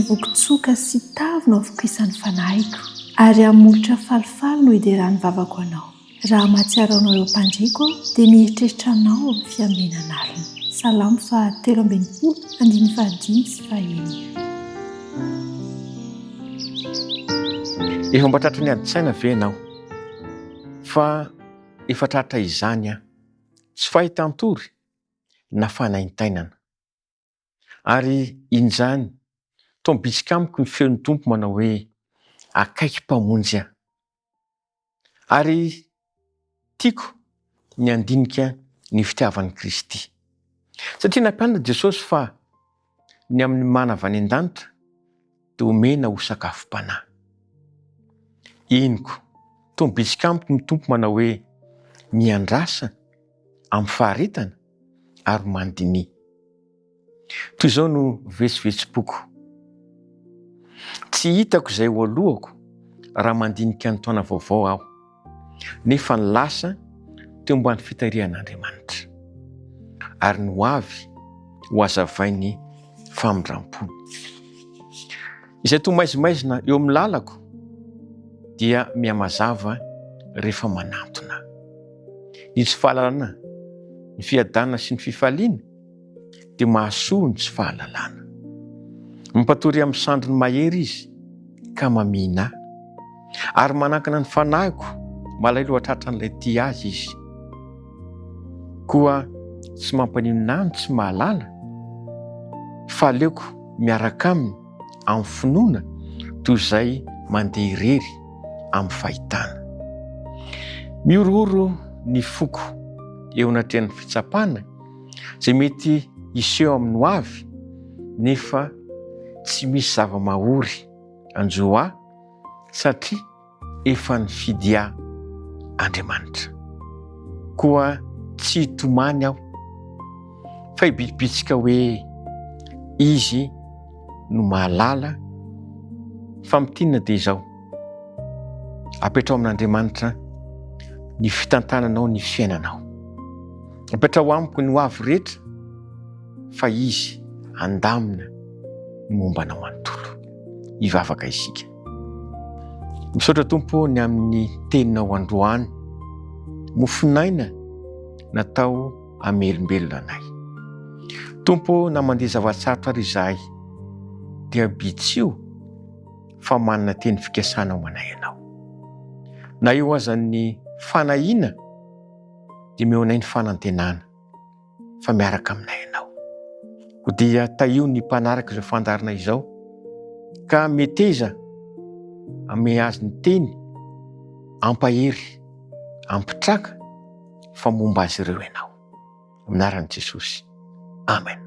vokotsoka sy tavy no avoka isan'ny fanahiko, ary hamolotra falifaly no hideran'ny vavako anao. Raha mahatsiaro anao eo am-pandriako dia mieritreritra anao amin'ny fiambinana alina. Salamo 3:5 Efa mba tratra ny adi-tsaina ve ianao fa efa tratra izany tsy fahitan-tory na fanaintainana, ary in'izany toa mibitsika amiko ny feon'ny tompo manao hoe akaiky mpamonjy ary tiako ny andinika ny fitiavan'i Kristy, satria nampianatra Jesosy fa ny amin'ny mana avy any an-danitra dia omena ho sakafom-panahy. Inoko toa mibitsika amiko ny tompo manao hoe miandrasa amin'ny faharetana ary mandinihy. Toy izao no vetsivetsipoko. Tsy hitako izay ho alohako raha mandinika ny taona vaovao aho, nefa ny lasa teo ambany fitarihan'Andriamanitra, ary ny ho avy ho hazavainy famindram-pony. Izay toa maizimaizina eo amin'ny lalako dia mihamazava rehefa manantona. Ny tsy fahalalana, ny fiadanana sy ny fifaliana dia mahasoa ny tsy fahalalana. Mampatory amin'ny sandriny mahery izy ka mamina ary manankana ny fanahiko malailo hatratra an'ilay tia azy izy. Koa tsy mampaninona ny tsy mahalala fa aleoko miaraka aminy amin'ny finoana toy izay mandeha irery amin'ny fahitana. Miorohoro ny foko eo anatrehan'ny fitsapana izay mety hiseho amin'ny ho avy, nefa tsy misy zava-mahory anjo ahy satria efa nifidy ahy Andriamanitra. Koa tsy hitomany aho fa hibitsibitsika hoe izy no mahalala, fa mitinana dia izao. Apetrao amin'Andriamanitra ny fitantananao, ny fiainanao. Apetrao amiko ny ho avy rehetra fa izy andamina ny mombanao manontolo. Hivavaka isika. Misaotra Tompo ny amin'ny teninao androany, mofinaina natao hamelombelona anay. Tompo, na mandeha zava-tsarotra ary izahay dia bitsio fa manana teny fikasana ao manay ianao. Na eo aza ny fanahiana dia meo anay ny fanantenana fa miaraka aminay ianao. Ho dia taio ny mpanaraka izao fandarina izao ka meteza ame azy ny teny, ampahery, ampitraka fa momba azy ireo ianao. Amin'ny anaran'i Jesosy. Amen.